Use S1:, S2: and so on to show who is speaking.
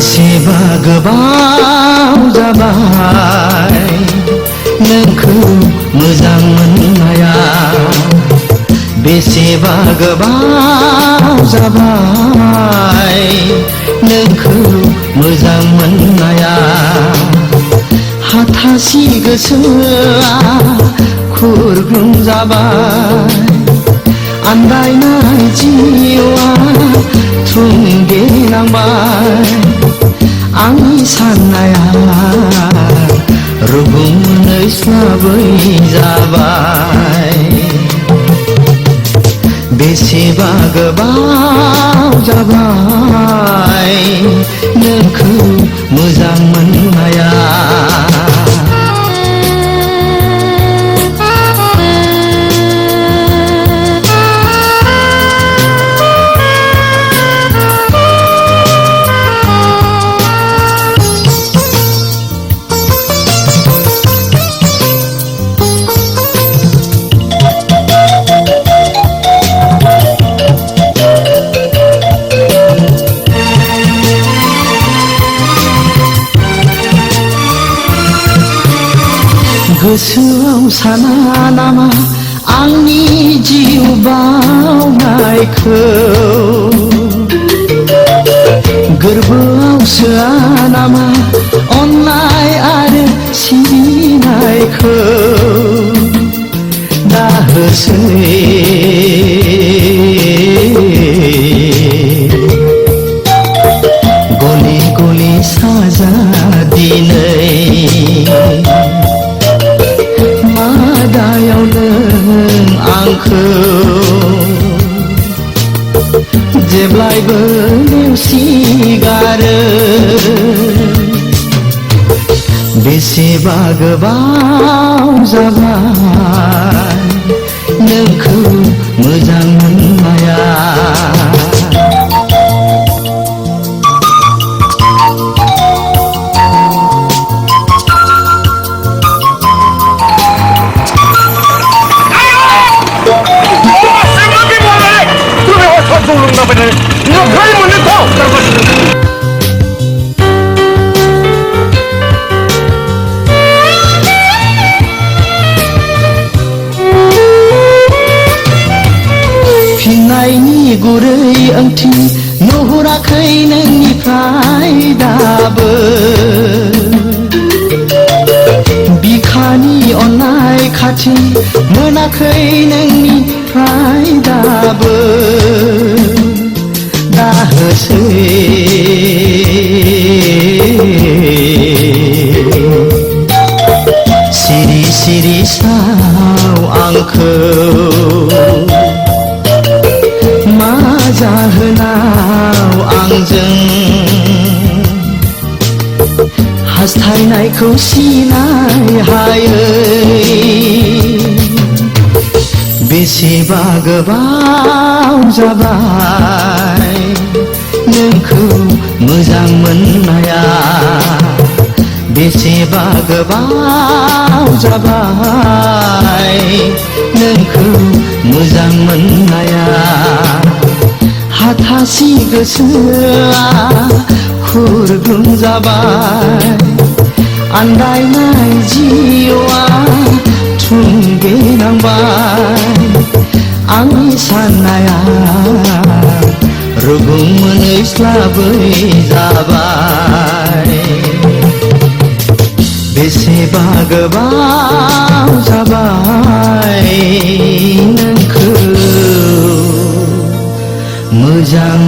S1: बेसेबा गोबाव जाबाय नोंखौ मोजां मोननाया बेसेबा गोबाव जाबाय नोंखौ मोजां मोननाया हाथासि गोसोआ खुरग्लुं जाबाय आन्दायनाय जिउआ थुंगेनांबाय आंनि साननाया रुगुं मोनस्लाबै जाबाय बेसेबा गोबाव जाबाय नोंखौ मोजां मोननाया गोसोआव साना नामा आंनि जिउ बावनायखौ गोरबोआव सोआ नामा अननाय आरो सिबिनायखौ दाहोसै गले गले साजा दिनै मादायाव नों आंखौ जेब्लायबो नेवसिगारो बेसेबा गोबाव जाबाय नोंखौ मोजां मोननाया फिननायनि गुरै ओंथि नुहुराखै नोंनिफ्राय दाबो बिखानि अननाय खाथि मोनाखै नोंनिफ्राय दाबो दाहोसै सिरि सिरि साव आंखौ मा जाहोनाव आंजों हास्थायनायखौ सिनाय हायै बेसेबा गोबाव जाबाय नोंखौ मोजां मोननाया बेसेबा गोबाव जाबाय नोंखौ मोजां मोननाया हाथासि गोसोआ खुरग्लुं जाबाय आन्दायनाय जिउआ थुंगेनांबाय आंनि साननाया रुगुं मोनस्लाबै जाबाय बेसेबा गोबाव जाबाय नोंखौ मोजां